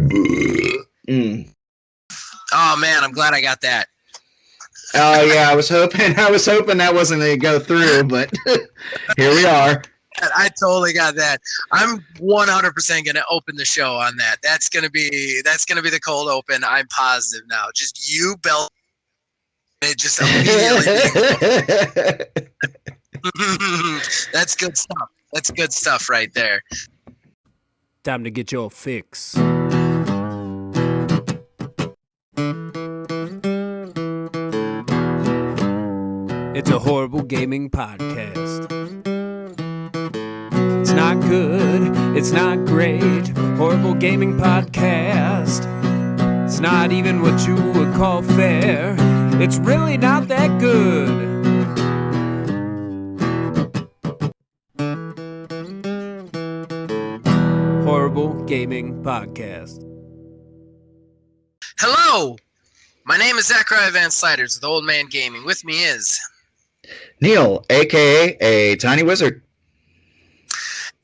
Mm. Oh man, I'm glad I got that. Oh yeah, I was hoping that wasn't going to go through, but here we are. I totally got that. I'm 100% going to open the show on that. That's going to be the cold open. I'm positive now. Just you belt it just immediately. That's good stuff. That's good stuff right there. Time to get your fix. It's a horrible gaming podcast. It's not good, it's not great. Horrible gaming podcast. It's not even what you would call fair. It's really not that good. Horrible Gaming Podcast. Hello, my name is Zachariah Van Sliders with Old Man Gaming. With me is Neil, aka a tiny wizard.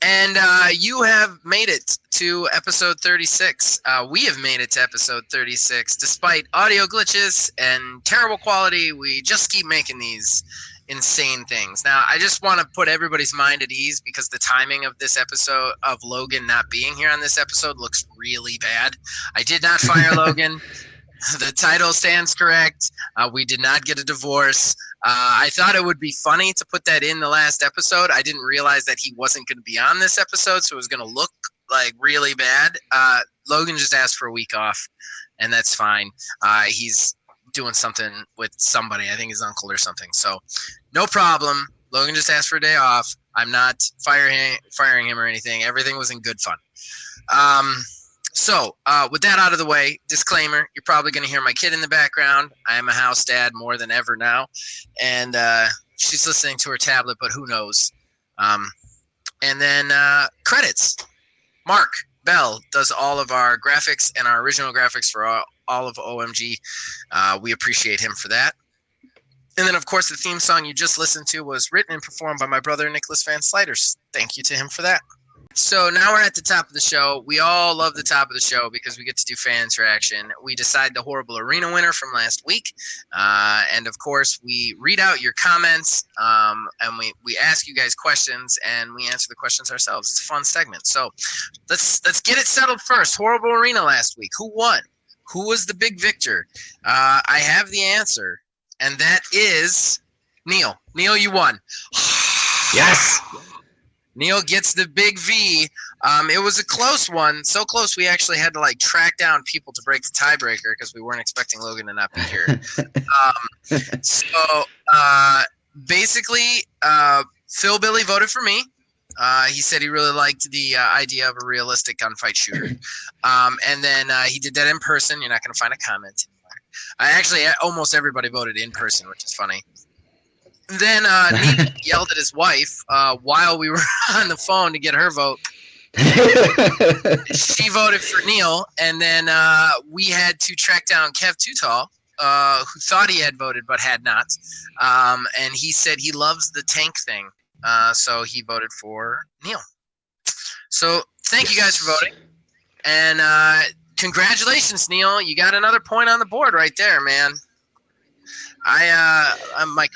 And you have made it to episode 36. We have made it to episode 36. Despite audio glitches and terrible quality, we just keep making these insane things. Now, I just want to put everybody's mind at ease because the timing of this episode, of Logan not being here on this episode, looks really bad. I did not fire Logan. The title stands correct. We did not get a divorce. I thought it would be funny to put that in the last episode. I didn't realize that he wasn't going to be on this episode, so it was going to look like really bad. Logan just asked for a week off, and that's fine. He's doing something with somebody. I think his uncle or something. So no problem. Logan just asked for a day off. I'm not firing him or anything. Everything was in good fun. So, with that out of the way, disclaimer, you're probably going to hear my kid in the background. I am a house dad more than ever now, and she's listening to her tablet, but who knows. And then credits. Mark Bell does all of our graphics and our original graphics for all of OMG. We appreciate him for that. And then, of course, the theme song you just listened to was written and performed by my brother, Nicholas Van Sliders. Thank you to him for that. So now we're at the top of the show. We all love the top of the show because we get to do fan interaction. We decide the horrible arena winner from last week. And, of course, we read out your comments, and we ask you guys questions, and we answer the questions ourselves. It's a fun segment. So let's get it settled first. Horrible arena last week. Who won? Who was the big victor? I have the answer, and that is Neil. Neil, you won. Yes. Neil gets the big V. It was a close one. So close we actually had to track down people to break the tiebreaker because we weren't expecting Logan to not be here. Basically, Phil Billy voted for me. He said he really liked the idea of a realistic gunfight shooter. And then he did that in person. You're not going to find a comment anywhere. Almost everybody voted in person, which is funny. Then Neil yelled at his wife while we were on the phone to get her vote. She voted for Neil, and then we had to track down Kev Tutall, who thought he had voted but had not. And he said he loves the tank thing, so he voted for Neil. So thank you guys for voting, and congratulations, Neil. You got another point on the board right there, man. My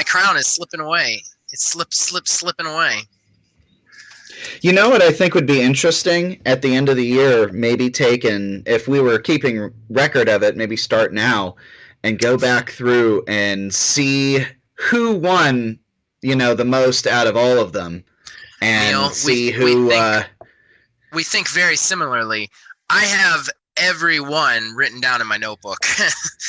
crown is slipping away. It's slipping away. You know what I think would be interesting at the end of the year, maybe if we were keeping record of it, maybe start now and go back through and see who won, the most out of all of them, and Neil, see who. We think very similarly. I have every one written down in my notebook.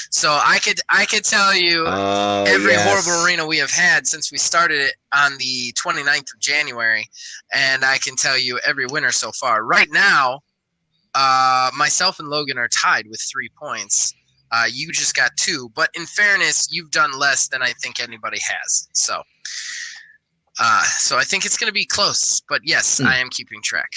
So I could tell you every horrible arena we have had since we started it on the 29th of January, and I can tell you every winner so far. Right now, myself and Logan are tied with 3 points. You just got 2, but in fairness, you've done less than I think anybody has. So I think it's going to be close, but yes, I am keeping track.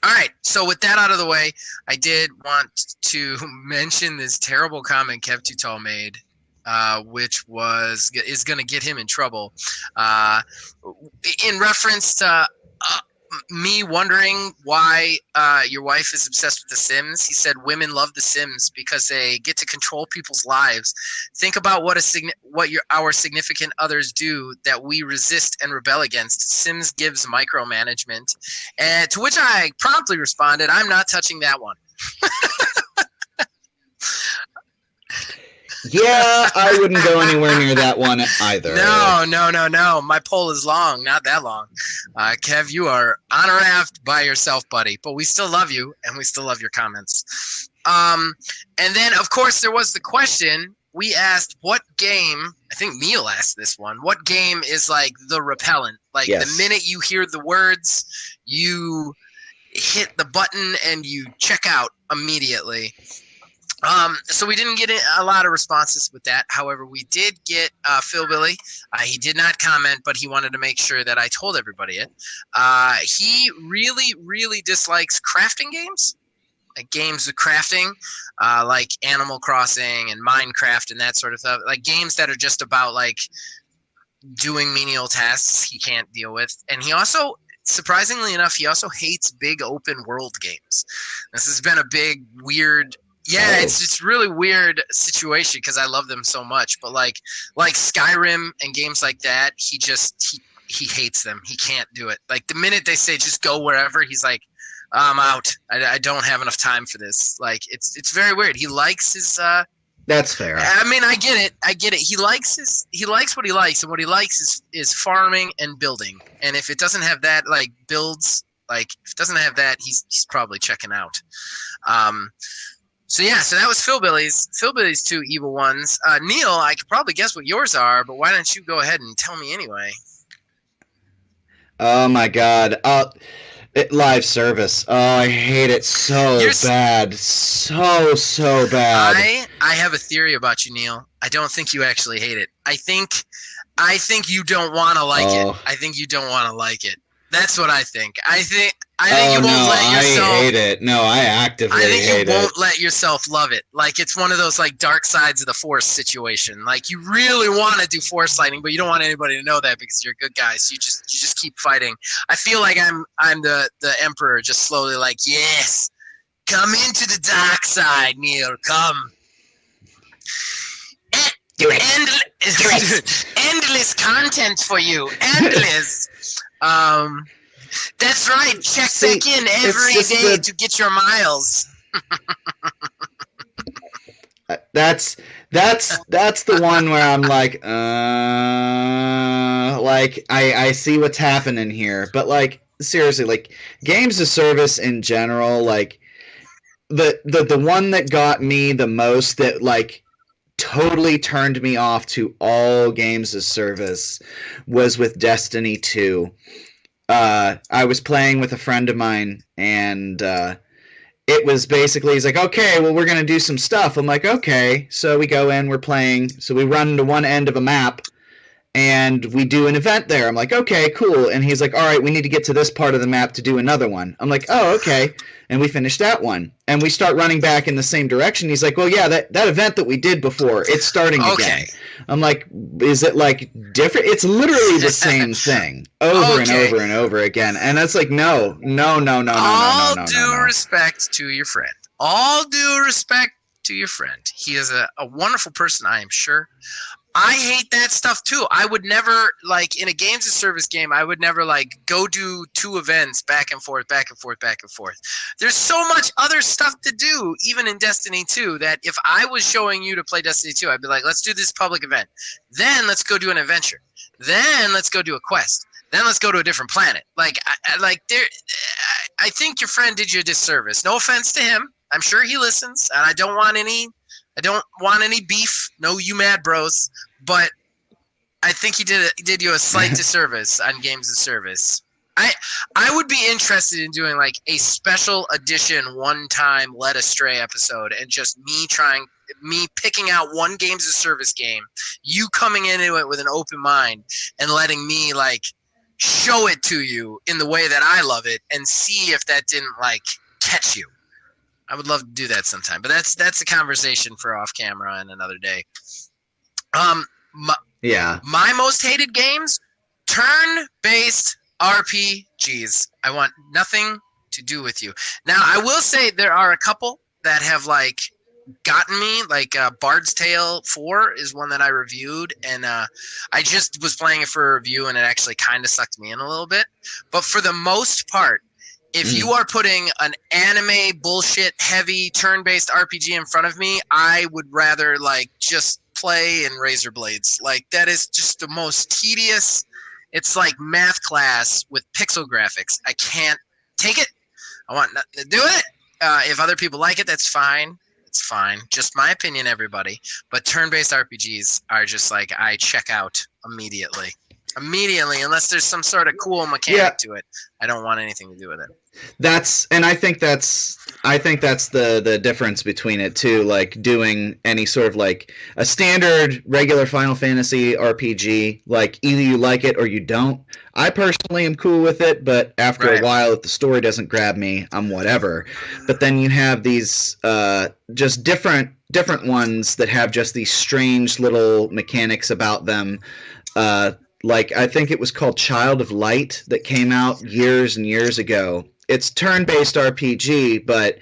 All right, so with that out of the way, I did want to mention this terrible comment Kev Tutall made, which is going to get him in trouble. In reference to me wondering why your wife is obsessed with The Sims. He said women love The Sims because they get to control people's lives. Think about what our significant others do that we resist and rebel against. Sims gives micromanagement. And to which I promptly responded, I'm not touching that one. Yeah, I wouldn't go anywhere near that one either. No. My pole is long, not that long. Kev, you are on a raft by yourself, buddy. But we still love you, and we still love your comments. And then, of course, there was the question. We asked what game, I think Neil asked this one, what game is like the repellent? Like the minute you hear the words, you hit the button and you check out immediately. So we didn't get a lot of responses with that. However, we did get Phil Billy. He did not comment, but he wanted to make sure that I told everybody it. He really, really dislikes crafting games, like games of crafting, like Animal Crossing and Minecraft and that sort of stuff. Like games that are just about like doing menial tasks he can't deal with. And he also, surprisingly enough, he also hates big open world games. This has been a big, weird... Yeah, it's just really weird situation because I love them so much. But like Skyrim and games like that, he hates them. He can't do it. Like the minute they say just go wherever, he's like, I'm out. I don't have enough time for this. Like it's very weird. He likes his. That's fair. I mean, I get it. He likes what he likes, and what he likes is farming and building. And if it doesn't have that, like builds, like if it doesn't have that, he's probably checking out. So that was Phil Billy's two evil ones. Neil, I could probably guess what yours are, but why don't you go ahead and tell me anyway? Oh my God. Live service. Oh, I hate it so bad. So bad. I have a theory about you, Neil. I don't think you actually hate it. I think you don't want to like it. I think you don't want to like it. That's what I think. I think you won't let yourself. I hate it. No, I actively hate it. I think you won't let yourself love it. Like it's one of those like dark sides of the Force situation. Like you really want to do Force lightning, but you don't want anybody to know that because you're a good guy. So you just keep fighting. I feel like I'm the Emperor, just slowly like, yes, come into the dark side, Neil. Come. Do it. Endless content for you. Endless. That's right. Check back in every day to get your miles. That's the one where I'm like I see what's happening here, but like seriously, like games of service in general, like the one that got me the most, that like totally turned me off to all games of service, was with Destiny 2. I was playing with a friend of mine, and it was basically, he's like, okay, well, we're going to do some stuff. I'm like, okay. So we go in, we're playing. So we run to one end of a map, and we do an event there. I'm like, okay, cool. And he's like, all right, we need to get to this part of the map to do another one. I'm like, oh, okay. And we finish that one. And we start running back in the same direction. He's like, well, yeah, that event that we did before, it's starting again. I'm like, is it like different? It's literally the same thing over and over and over again. And it's like, no. All due respect to your friend. All due respect to your friend. He is a wonderful person, I am sure. I hate that stuff too. I would never, like, in a games of service game, I would never, like, go do two events back and forth. There's so much other stuff to do, even in Destiny 2, that if I was showing you to play Destiny 2, I'd be like, let's do this public event. Then let's go do an adventure. Then let's go do a quest. Then let's go to a different planet. I think your friend did you a disservice. No offense to him. I'm sure he listens, and I don't want any beef. No, you mad bros. But I think he did you a slight disservice on games of service. I would be interested in doing like a special edition one-time Led Astray episode, and just me picking out one games of service game, you coming into it with an open mind and letting me like show it to you in the way that I love it, and see if that didn't like catch you. I would love to do that sometime, but that's a conversation for off camera and another day. My most hated games, turn-based RPGs. I want nothing to do with you. Now, I will say there are a couple that have like gotten me. Like Bard's Tale 4 is one that I reviewed, and I just was playing it for a review, and it actually kind of sucked me in a little bit. But for the most part, if you are putting an anime bullshit heavy turn-based RPG in front of me, I would rather like just play in Razor Blades. Like that is just the most tedious. It's like math class with pixel graphics. I can't take it. I want nothing to do with it. If other people like it, that's fine. It's fine. Just my opinion, everybody. But turn-based RPGs are just like I check out immediately. Immediately, unless there's some sort of cool mechanic to it. I don't want anything to do with it. I think that's the difference between it too. Like doing any sort of like a standard regular Final Fantasy RPG, like either you like it or you don't. I personally am cool with it, but after a while, if the story doesn't grab me, I'm whatever. But then you have these just different ones that have just these strange little mechanics about them. Like I think it was called Child of Light that came out years and years ago. It's turn-based RPG, but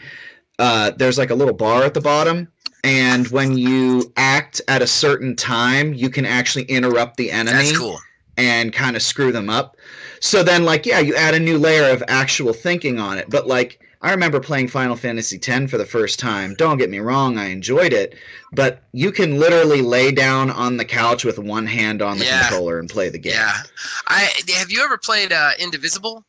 there's like a little bar at the bottom, and when you act at a certain time, you can actually interrupt the enemy. That's cool. And kind of screw them up. So then, like, yeah, you add a new layer of actual thinking on it. But like, I remember playing Final Fantasy X for the first time. Don't get me wrong, I enjoyed it. But you can literally lay down on the couch with one hand on the controller and play the game. Yeah. Have you ever played Indivisible?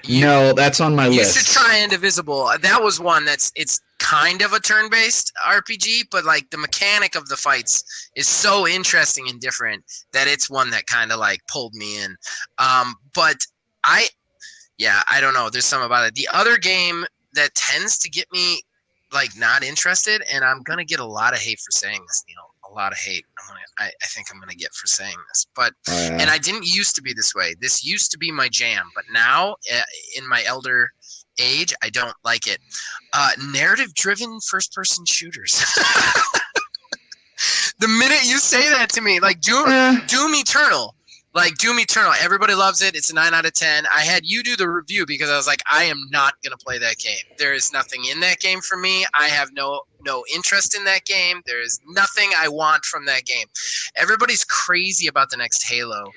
No, that's on my list. You should try Indivisible. That was one it's kind of a turn-based RPG, but like the mechanic of the fights is so interesting and different that it's one that kind of like pulled me in. But I don't know. There's something about it. The other game that tends to get me like not interested, and I'm gonna get a lot of hate for saying this, Neil. A lot of hate. I think I'm gonna get for saying this, but and I didn't used to be this way. This used to be my jam, but now in my elder age, I don't like it. Narrative-driven first-person shooters. The minute you say that to me, like Doom Eternal. Like Doom Eternal, everybody loves it. It's a 9 out of 10. I had you do the review because I was like, I am not going to play that game. There is nothing in that game for me. I have no interest in that game. There is nothing I want from that game. Everybody's crazy about the next Halo.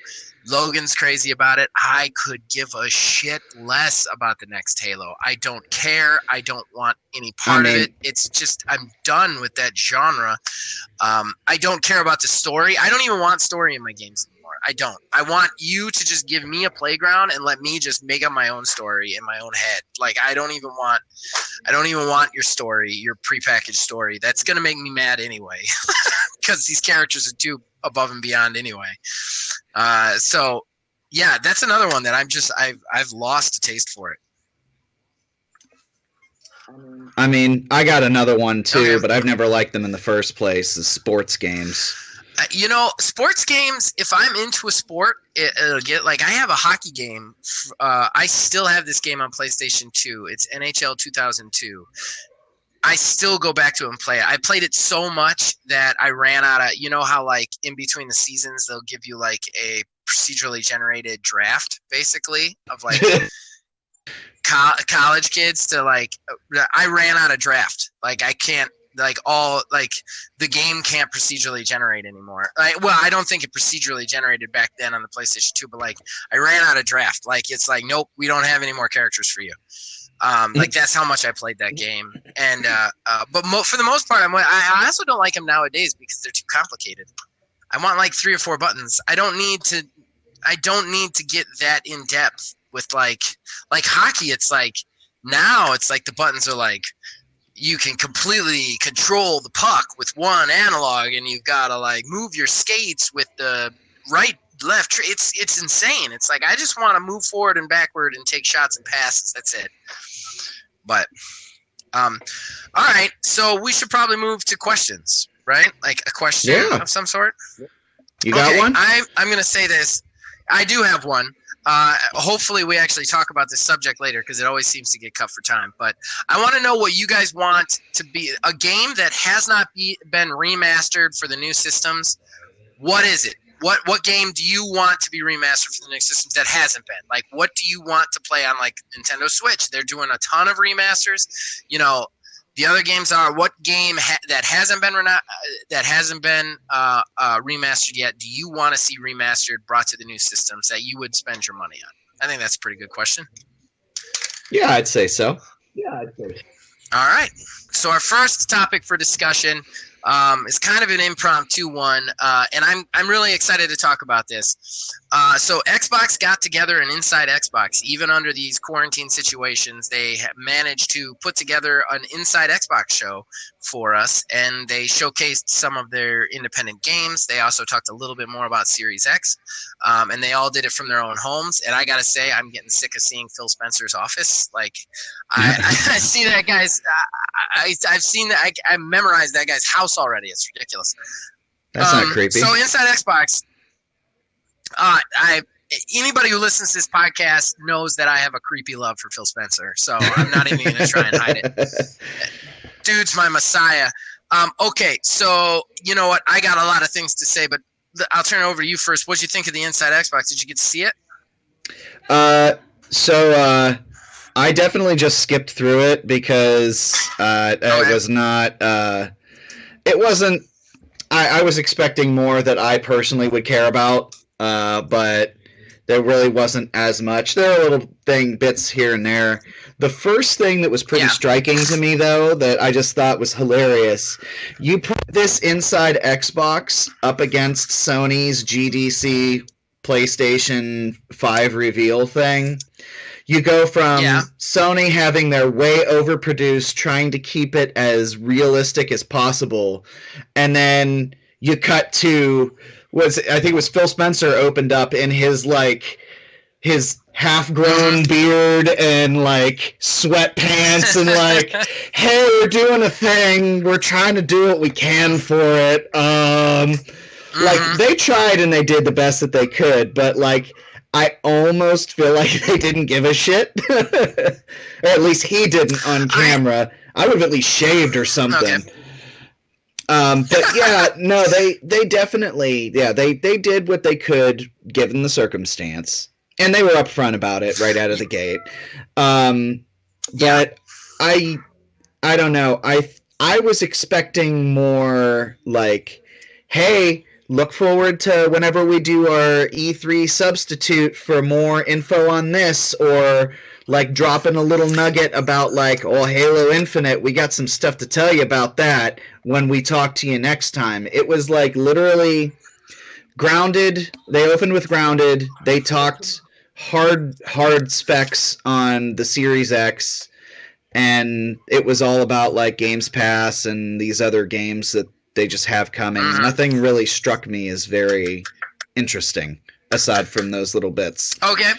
Logan's crazy about it. I could give a shit less about the next Halo. I don't care. I don't want any part of it. It's just I'm done with that genre. I don't care about the story. I don't even want story in my games anymore. I don't. I want you to just give me a playground and let me just make up my own story in my own head. Like I don't even want your story, your prepackaged story. That's gonna make me mad anyway, because these characters are too above and beyond anyway. So yeah, that's another one that I've lost a taste for it. I mean, I got another one too, but I've never liked them in the first place. Is sports games. Sports games, if I'm into a sport, it'll get like I have a hockey game. I still have this game on PlayStation 2. It's NHL 2002. I still go back to it and play it. I played it so much that I ran out of, you know how like in between the seasons, they'll give you like a procedurally generated draft basically of like college kids to like, I ran out of draft. Like I can't, like all like the game can't procedurally generate anymore. Well, I don't think it procedurally generated back then on the PlayStation 2, but like I ran out of draft. Like it's like, nope, we don't have any more characters for you. Like that's how much I played that game. And but for the most part, I also don't like them nowadays because they're too complicated. I want like 3 or 4 buttons. I don't need to get that in depth with like hockey. It's like now it's like the buttons are like you can completely control the puck with one analog, and you've got to like move your skates with the right, left. It's insane. It's like I just want to move forward and backward and take shots and passes. That's it. But all right, so we should probably move to questions, right? Like a question of some sort. You got one? I'm gonna say this. I do have one. Hopefully we actually talk about this subject later because it always seems to get cut for time. But I want to know what you guys want to be a game that has not been remastered for the new systems. What is it? what game do you want to be remastered for the new systems that hasn't been? Like, what do you want to play on, like, Nintendo Switch? They're doing a ton of remasters. You know, the other games are what game that hasn't been remastered yet do you want to see remastered, brought to the new systems that you would spend your money on? I think that's a pretty good question. Yeah, I'd say so. All right. So our first topic for discussion is kind of an impromptu one, and I'm really excited to talk about this. So Xbox got together an Inside Xbox. Even under these quarantine situations, they managed to put together an Inside Xbox show for us, and they showcased some of their independent games. They also talked a little bit more about Series X, and they all did it from their own homes. And I gotta say, I'm getting sick of seeing Phil Spencer's office. Like, I see that guy's. I've seen that. I memorized that guy's house already. It's ridiculous. That's not creepy. So Inside Xbox, anybody who listens to this podcast knows that I have a creepy love for Phil Spencer. So I'm not even going to try and hide it. Dude's my messiah. Okay, so you know what? I got a lot of things to say, but I'll turn it over to you first. What did you think of the Inside Xbox? Did you get to see it? So I definitely just skipped through it because it was not. It wasn't. I was expecting more that I personally would care about, but there really wasn't as much. There are little bits here and there. The first thing that was pretty striking to me, though, that I just thought was hilarious, you put this Inside Xbox up against Sony's GDC PlayStation 5 reveal thing. You go from Sony having their way overproduced, trying to keep it as realistic as possible, and then you cut to I think it was Phil Spencer opened up in his half-grown beard and like sweatpants and like, hey, we're doing a thing, we're trying to do what we can for it. Like they tried and they did the best that they could, but like I almost feel like they didn't give a shit. Or at least he didn't on camera. I would have at least shaved or something. Okay. But yeah, no, they definitely, they did what they could given the circumstance. And they were upfront about it right out of the gate. But I don't know. I was expecting more like, hey, look forward to whenever we do our E3 substitute for more info on this, or like dropping a little nugget about like, oh, Halo Infinite, we got some stuff to tell you about that when we talk to you next time. It was like literally Grounded. They opened with Grounded. They talked hard specs on the Series X, and it was all about like Games Pass and these other games that they just have coming. Nothing really struck me as very interesting aside from those little bits. Okay.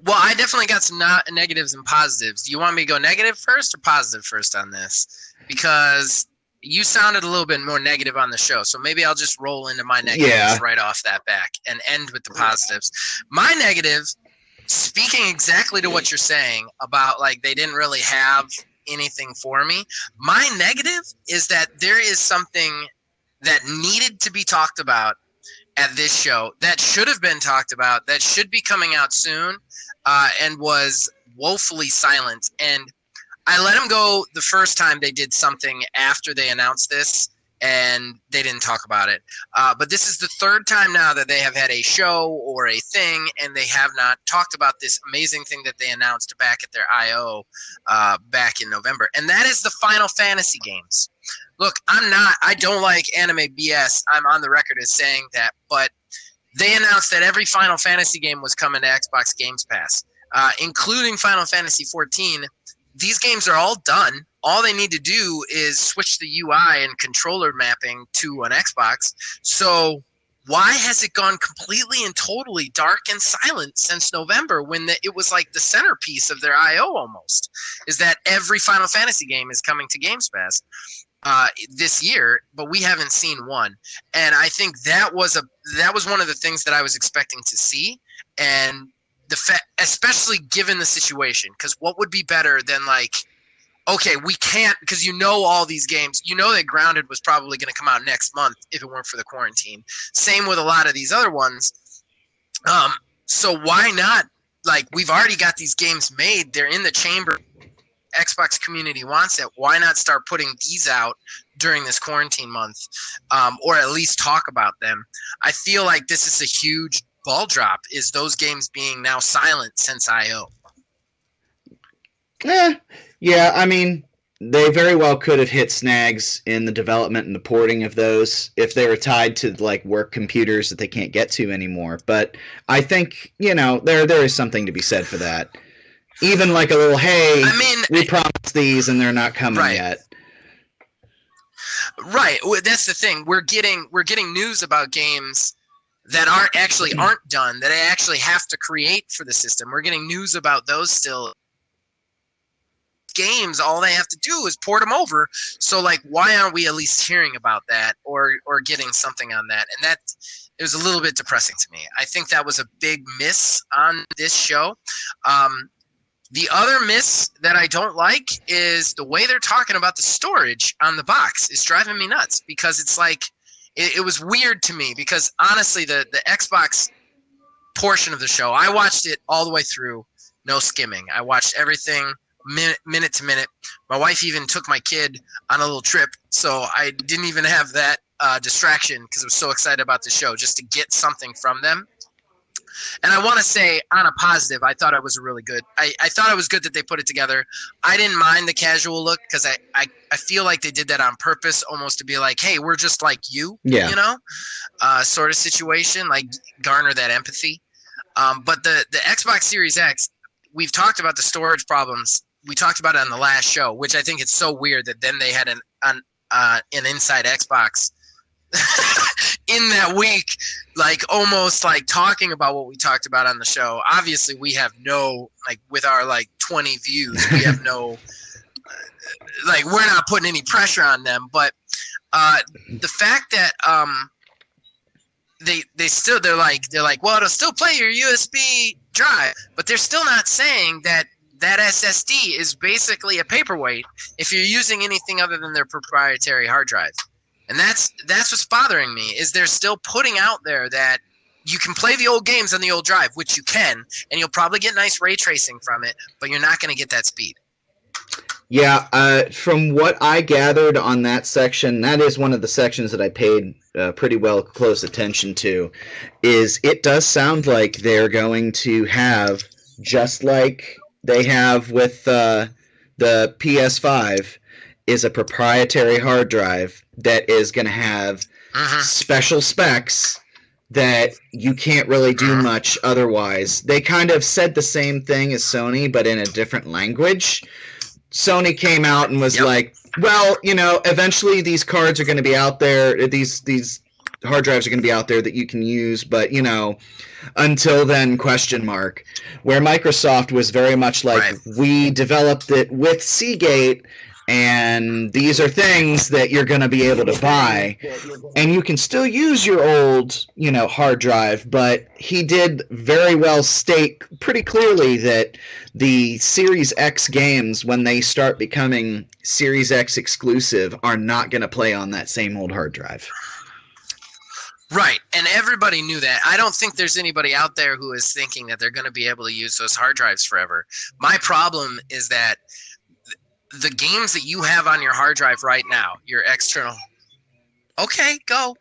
Well, I definitely got some negatives and positives. Do you want me to go negative first or positive first on this? Because you sounded a little bit more negative on the show, so maybe I'll just roll into my negatives right off that back and end with the positives. My negative, speaking exactly to what you're saying about like they didn't really have anything for me. My negative is that there is something that needed to be talked about at this show that should have been talked about, that should be coming out soon, and was woefully silent. And I let them go the first time they did something after they announced this, and they didn't talk about it. But this is the third time now that they have had a show or a thing, and they have not talked about this amazing thing that they announced back at their I.O. Back in November. And that is the Final Fantasy games. Look, I don't like anime BS. I'm on the record as saying that, but they announced that every Final Fantasy game was coming to Xbox Games Pass, including Final Fantasy 14. These games are all done. All they need to do is switch the UI and controller mapping to an Xbox. So why has it gone completely and totally dark and silent since November when it was like the centerpiece of their I.O. almost? Is that every Final Fantasy game is coming to Games Pass this year, but we haven't seen one. And I think that was one of the things that I was expecting to see. And especially given the situation, because what would be better than like okay, we can't, because you know all these games. You know that Grounded was probably going to come out next month if it weren't for the quarantine. Same with a lot of these other ones. So why not? Like, we've already got these games made. They're in the chamber. Xbox community wants it. Why not start putting these out during this quarantine month, or at least talk about them? I feel like this is a huge ball drop, is those games being now silent since I/O. Yeah, I mean, they very well could have hit snags in the development and the porting of those if they were tied to like work computers that they can't get to anymore. But I think, there is something to be said for that. Even like a little, hey, we promised these and they're not coming yet. Right. Well, that's the thing. We're getting news about games that aren't done, that I actually have to create for the system. We're getting news about those still. Games, all they have to do is port them over. So like, why aren't we at least hearing about that or getting something on that? And that, it was a little bit depressing to me. I think that was a big miss on this show. The other miss that I don't like is the way they're talking about the storage on the box is driving me nuts, because it's like, it was weird to me, because honestly, the Xbox portion of the show, I watched it all the way through, no skimming. I watched everything minute to minute. My wife even took my kid on a little trip, so I didn't even have that distraction, because I was so excited about the show just to get something from them. And I want to say, on a positive, I thought it was really good. I thought it was good that they put it together. I didn't mind the casual look, because I feel like they did that on purpose, almost to be like, hey, we're just like you, sort of situation, like garner that empathy. But the Xbox Series X, we've talked about the storage problems. We talked about it on the last show, which I think it's so weird that then they had an Inside Xbox in that week, like almost like talking about what we talked about on the show. Obviously, we have no, like, with our like 20 views, we have no, like, we're not putting any pressure on them. But the fact that they're like, well, it'll still play your USB drive, but they're still not saying that SSD is basically a paperweight if you're using anything other than their proprietary hard drive. And that's what's bothering me, is they're still putting out there that you can play the old games on the old drive, which you can, and you'll probably get nice ray tracing from it, but you're not going to get that speed. Yeah, from what I gathered on that section, that is one of the sections that I paid pretty well close attention to, is it does sound like they're going to have, just like they have with the PS5, is a proprietary hard drive that is going to have special specs that you can't really do much otherwise. They kind of said the same thing as Sony, but in a different language. Sony came out and was like, well, eventually these cards are going to be out there, these hard drives are going to be out there that you can use, but, until then, ? Where Microsoft was very much like, we developed it with Seagate, and these are things that you're going to be able to buy, and you can still use your old, hard drive. But he did very well state pretty clearly that the Series X games, when they start becoming Series X exclusive, are not going to play on that same old hard drive. Right, and everybody knew that. I don't think there's anybody out there who is thinking that they're going to be able to use those hard drives forever. My problem is that the games that you have on your hard drive right now, your external... Okay, go.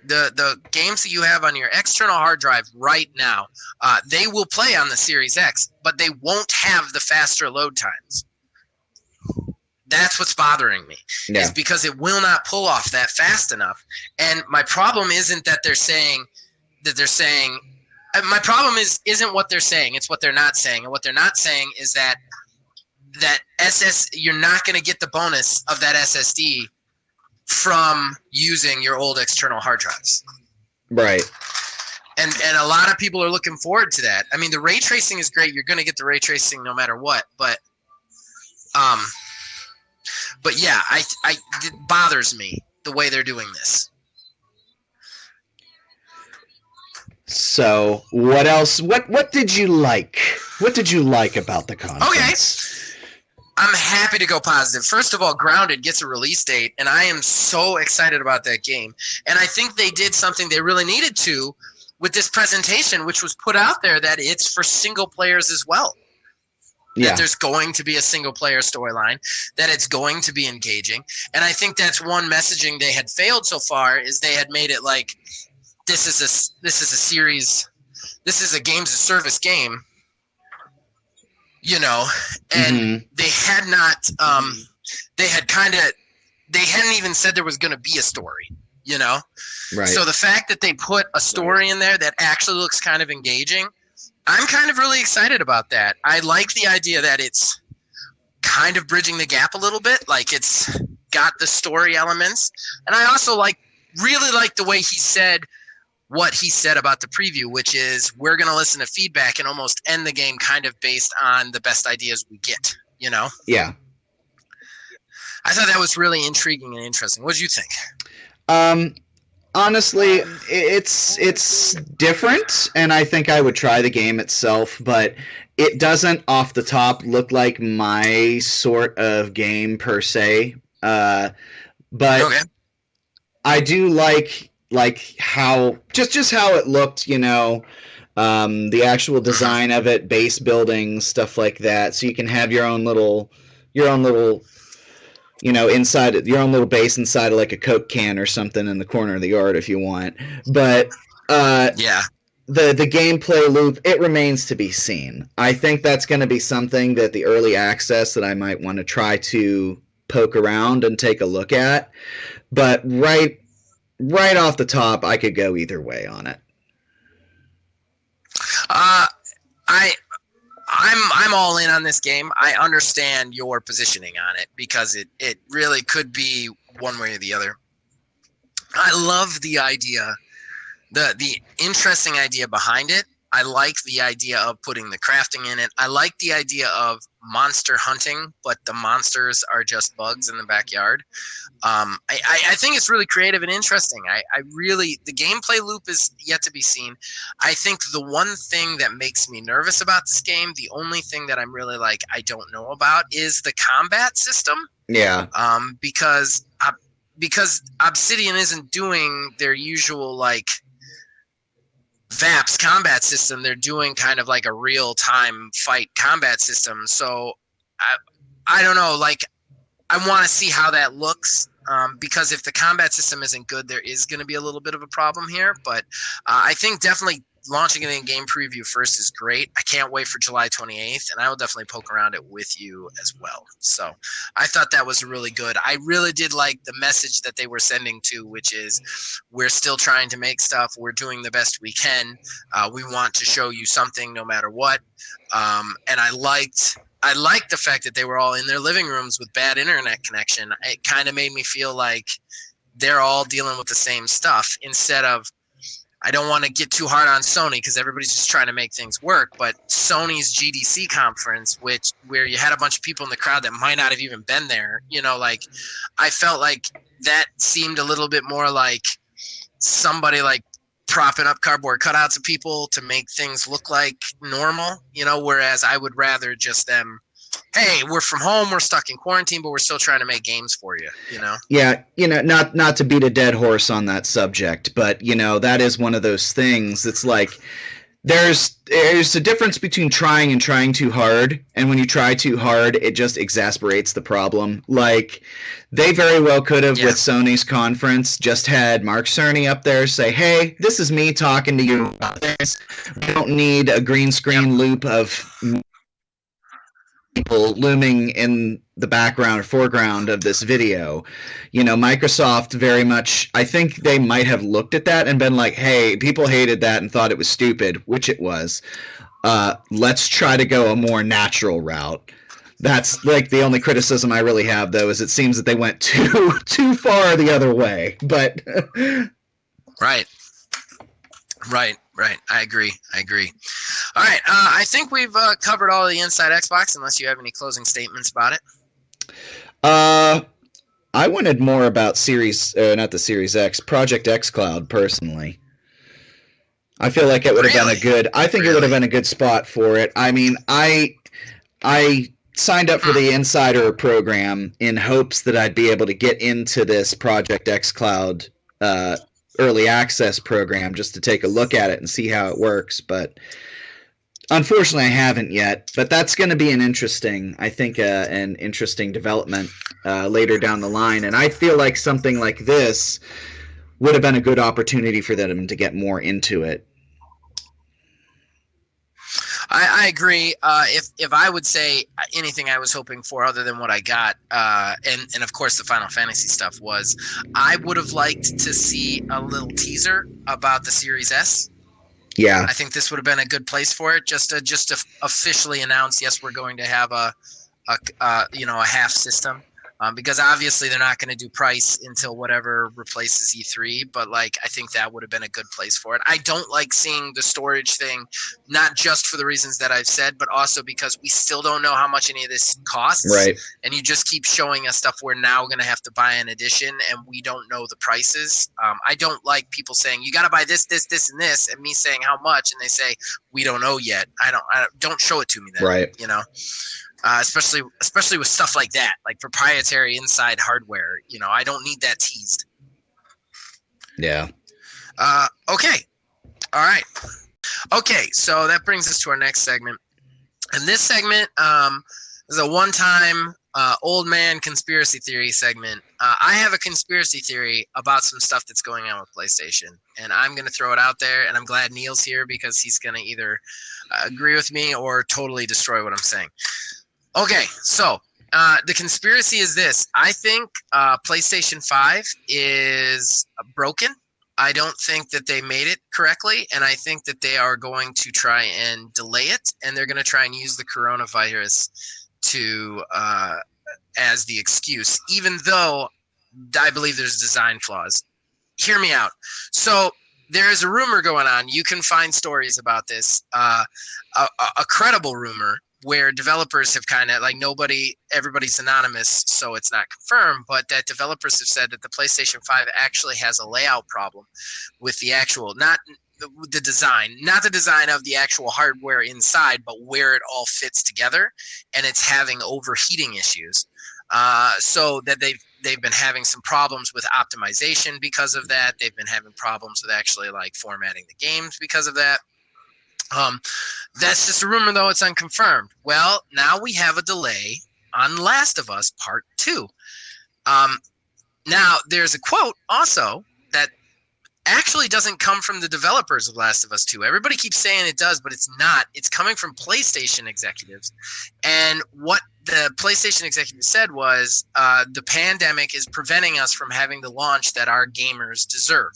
The games that you have on your external hard drive right now, they will play on the Series X, but they won't have the faster load times. That's what's bothering me, is because it will not pull off that fast enough. And my problem isn't that they're saying my problem isn't what they're saying, it's what they're not saying. And what they're not saying is that you're not going to get the bonus of that SSD from using your old external hard drives. Right. And a lot of people are looking forward to that. I mean, the ray tracing is great. You're going to get the ray tracing no matter what. But yeah, it bothers me the way they're doing this. So what else? What did you like? What did you like about the conference? I'm happy to go positive. First of all, Grounded gets a release date, and I am so excited about that game. And I think they did something they really needed to with this presentation, which was put out there, that it's for single players as well. Yeah. That there's going to be a single player storyline, that it's going to be engaging. And I think that's one messaging they had failed so far, is they had made it like this is a series, this is a games of service game, you know, and they had not they hadn't even said there was going to be a story, you know. Right. So the fact that they put a story in there that actually looks kind of engaging, I'm kind of really excited about that. I like the idea that it's kind of bridging the gap a little bit, like it's got the story elements. And I also really like the way he said what he said about the preview, which is we're going to listen to feedback and almost end the game kind of based on the best ideas we get, you know? Yeah. I thought that was really intriguing and interesting. What did you think? Honestly, it's different, and I think I would try the game itself, but it doesn't off the top look like my sort of game per se. But Okay. I do like how just how it looked, you know, the actual design of it, base building, stuff like that. So you can have your own little you know, inside your own little base inside of like a Coke can or something in the corner of the yard if you want. But Yeah. the gameplay loop, it remains to be seen. I think that's going to be something that the early access that I might want to try to poke around and take a look at. But right off the top, I could go either way on it. I'm all in on this game. I understand your positioning on it because it really could be one way or the other. I love the idea, the interesting idea behind it. I like the idea of putting the crafting in it. I like the idea of monster hunting, but the monsters are just bugs in the backyard. I think it's really creative and interesting. The gameplay loop is yet to be seen. I think the one thing that makes me nervous about this game, the only thing that I'm really like I don't know about, is the combat system. Yeah. Because Obsidian isn't doing their usual like VAPS combat system. They're doing kind of like a real-time fight combat system. So I don't know, like I want to see how that looks, because if the combat system isn't good, there is going to be a little bit of a problem here. But I think definitely launching it in game preview first is great. I can't wait for July 28th, and I will definitely poke around it with you as well. So I thought that was really good. I really did like the message that they were sending to, which is we're still trying to make stuff. We're doing the best we can. We want to show you something no matter what. And I liked the fact that they were all in their living rooms with bad internet connection. It kind of made me feel like they're all dealing with the same stuff instead of, I don't want to get too hard on Sony because everybody's just trying to make things work, but Sony's GDC conference, where you had a bunch of people in the crowd that might not have even been there, you know, like I felt like that seemed a little bit more like somebody like propping up cardboard cutouts of people to make things look like normal, you know, whereas I would rather just them, hey, we're from home, we're stuck in quarantine, but we're still trying to make games for you, you know? Yeah, you know, not to beat a dead horse on that subject, but, you know, that is one of those things. It's like there's a difference between trying and trying too hard, and when you try too hard, it just exasperates the problem. Like, they very well could have, with Sony's conference, just had Mark Cerny up there say, hey, this is me talking to you about this. We don't need a green screen loop of people looming in the background or foreground of this video. You know, Microsoft very much, I think they might have looked at that and been like, hey, people hated that and thought it was stupid, which it was. Let's try to go a more natural route. That's like the only criticism I really have, though, is it seems that they went too far the other way. But Right. I agree. All right. I think we've covered all of the Inside Xbox, unless you have any closing statements about it. I wanted more about not the Series X, Project xCloud, personally. I feel like it would have been a good. I think it would have been a good spot for it. I mean, I signed up for the Insider program in hopes that I'd be able to get into this Project xCloud early access program just to take a look at it and see how it works. But unfortunately, I haven't yet. But that's going to be an interesting development later down the line. And I feel like something like this would have been a good opportunity for them to get more into it. I agree. If I would say anything I was hoping for other than what I got, and of course the Final Fantasy stuff was, I would have liked to see a little teaser about the Series S. Yeah, I think this would have been a good place for it. Just to officially announce, yes, we're going to have a half system. Because obviously they're not going to do price until whatever replaces E3, but like I think that would have been a good place for it. I don't like seeing the storage thing, not just for the reasons that I've said, but also because we still don't know how much any of this costs. Right. And you just keep showing us stuff we're now going to have to buy an edition, and we don't know the prices. I don't like people saying you got to buy this, and this, and me saying how much, and they say we don't know yet. I don't show it to me then. Right. You know. Especially with stuff like that, like proprietary inside hardware. You know, I don't need that teased. Yeah. Okay. All right. Okay, so that brings us to our next segment. And this segment is a one-time old man conspiracy theory segment. I have a conspiracy theory about some stuff that's going on with PlayStation. And I'm going to throw it out there, and I'm glad Neil's here because he's going to either agree with me or totally destroy what I'm saying. Okay, so the conspiracy is this. I think PlayStation 5 is broken. I don't think that they made it correctly, and I think that they are going to try and delay it, and they're going to try and use the coronavirus to as the excuse, even though I believe there's design flaws. Hear me out. So there is a rumor going on. You can find stories about this. A credible rumor where developers have kind of like everybody's anonymous, so it's not confirmed, but that developers have said that the PlayStation 5 actually has a layout problem with the actual, not the design of the actual hardware inside, but where it all fits together, and it's having overheating issues. So that they've been having some problems with optimization because of that. They've been having problems with actually like formatting the games because of that. That's just a rumor, though. It's unconfirmed. Well, now we have a delay on Last of Us Part 2. Now, there's a quote also that actually doesn't come from the developers of Last of Us 2. Everybody keeps saying it does, but it's not. It's coming from PlayStation executives. And what the PlayStation executive said was, the pandemic is preventing us from having the launch that our gamers deserve.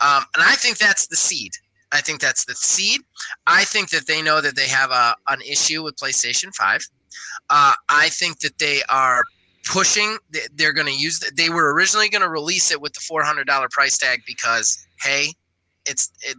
And I think that's the seed. I think that they know that they have an issue with PlayStation 5. I think that they are pushing. They're going to use. They were originally going to release it with the $400 price tag because, hey,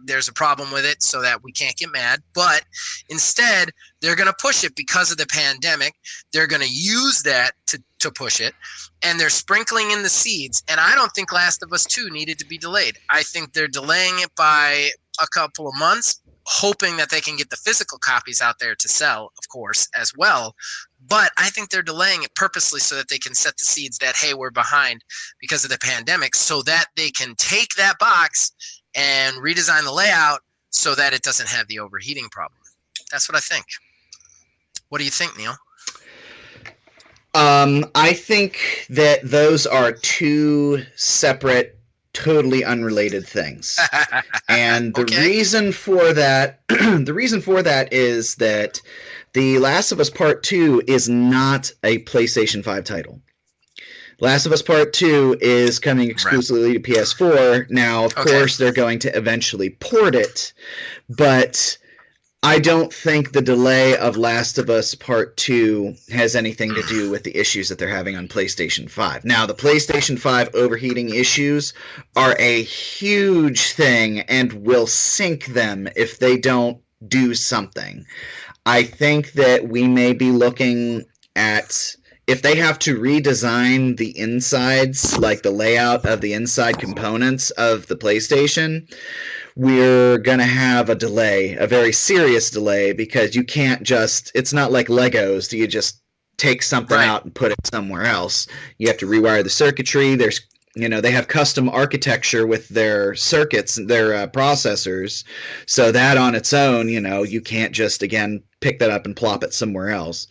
there's a problem with it, so that we can't get mad. But instead, they're going to push it because of the pandemic. They're going to use that to push it, and they're sprinkling in the seeds. And I don't think Last of Us 2 needed to be delayed. I think they're delaying it by a couple of months, hoping that they can get the physical copies out there to sell, of course, as well. But I think they're delaying it purposely so that they can set the seeds that, hey, we're behind because of the pandemic, so that they can take that box and redesign the layout so that it doesn't have the overheating problem. That's what I think. What do you think, Neil? I think that those are two separate, totally unrelated things. And the reason for that is that The Last of Us Part 2 is not a PlayStation 5 title. Last of Us Part 2 is coming exclusively to PS4. Now, of course, they're going to eventually port it, but I don't think the delay of Last of Us Part 2 has anything to do with the issues that they're having on PlayStation 5. Now, the PlayStation 5 overheating issues are a huge thing and will sink them if they don't do something. I think that we may be looking at if they have to redesign the insides, like the layout of the inside components of the PlayStation, we're going to have a delay, a very serious delay, because you can't just, it's not like Legos. You just take something out and put it somewhere else. You have to rewire the circuitry. There's, they have custom architecture with their circuits, their processors. So that on its own, you can't just, again, pick that up and plop it somewhere else.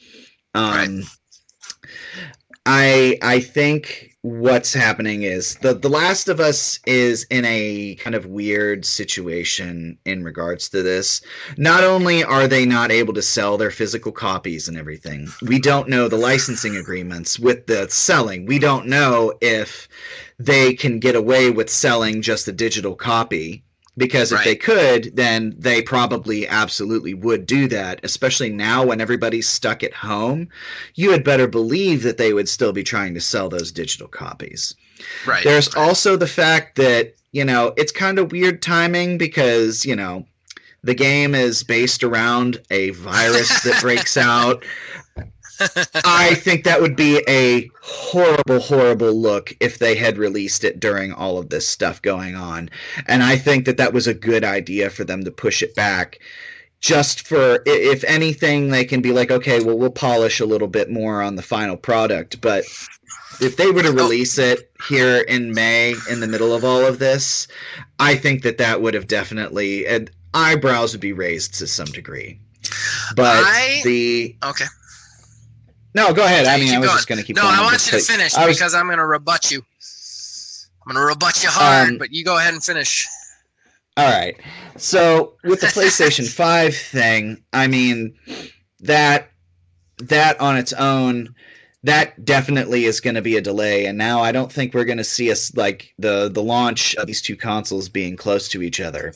I think what's happening is the Last of Us is in a kind of weird situation in regards to this. Not only are they not able to sell their physical copies and everything, we don't know the licensing agreements with the selling. We don't know if they can get away with selling just a digital copy. Because if they could, then they probably absolutely would do that, especially now when everybody's stuck at home. You had better believe that they would still be trying to sell those digital copies. Right. There's also the fact that, it's kind of weird timing because, the game is based around a virus that breaks out. I think that would be a horrible, horrible look if they had released it during all of this stuff going on. And I think that was a good idea for them to push it back. Just for, if anything, they can be like, okay, well, we'll polish a little bit more on the final product. But if they were to release it here in May, in the middle of all of this, I think that would have definitely, eyebrows would be raised to some degree. But Okay. No, go ahead. I was just going to keep going. No, I want you to finish because I'm going to rebut you. I'm going to rebut you hard, but you go ahead and finish. All right. So with the PlayStation 5 thing, that on its own, that definitely is going to be a delay. And now I don't think we're going to see the launch of these two consoles being close to each other.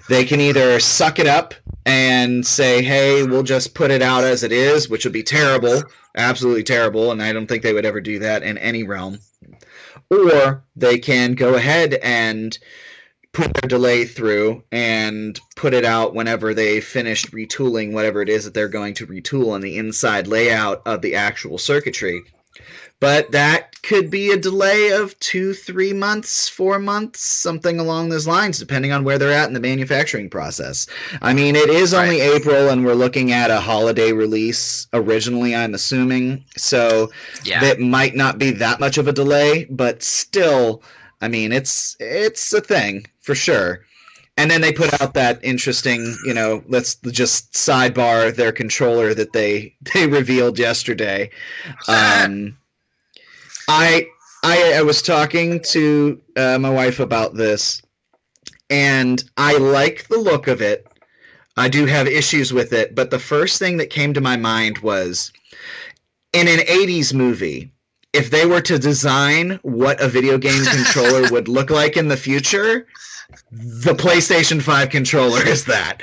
They can either suck it up and say, hey, we'll just put it out as it is, which would be terrible, absolutely terrible, and I don't think they would ever do that in any realm. Or they can go ahead and put their delay through and put it out whenever they finished retooling whatever it is that they're going to retool on the inside layout of the actual circuitry. But that could be a delay of 2, 3 months, 4 months, something along those lines, depending on where they're at in the manufacturing process. It is only April, and we're looking at a holiday release originally, I'm assuming. So that might not be that much of a delay, but still, it's a thing for sure. And then they put out that interesting, let's just sidebar their controller that they revealed yesterday. I was talking to my wife about this, and I like the look of it. I do have issues with it, but the first thing that came to my mind was, in an 80s movie, if they were to design what a video game controller would look like in the future, the PlayStation 5 controller is that.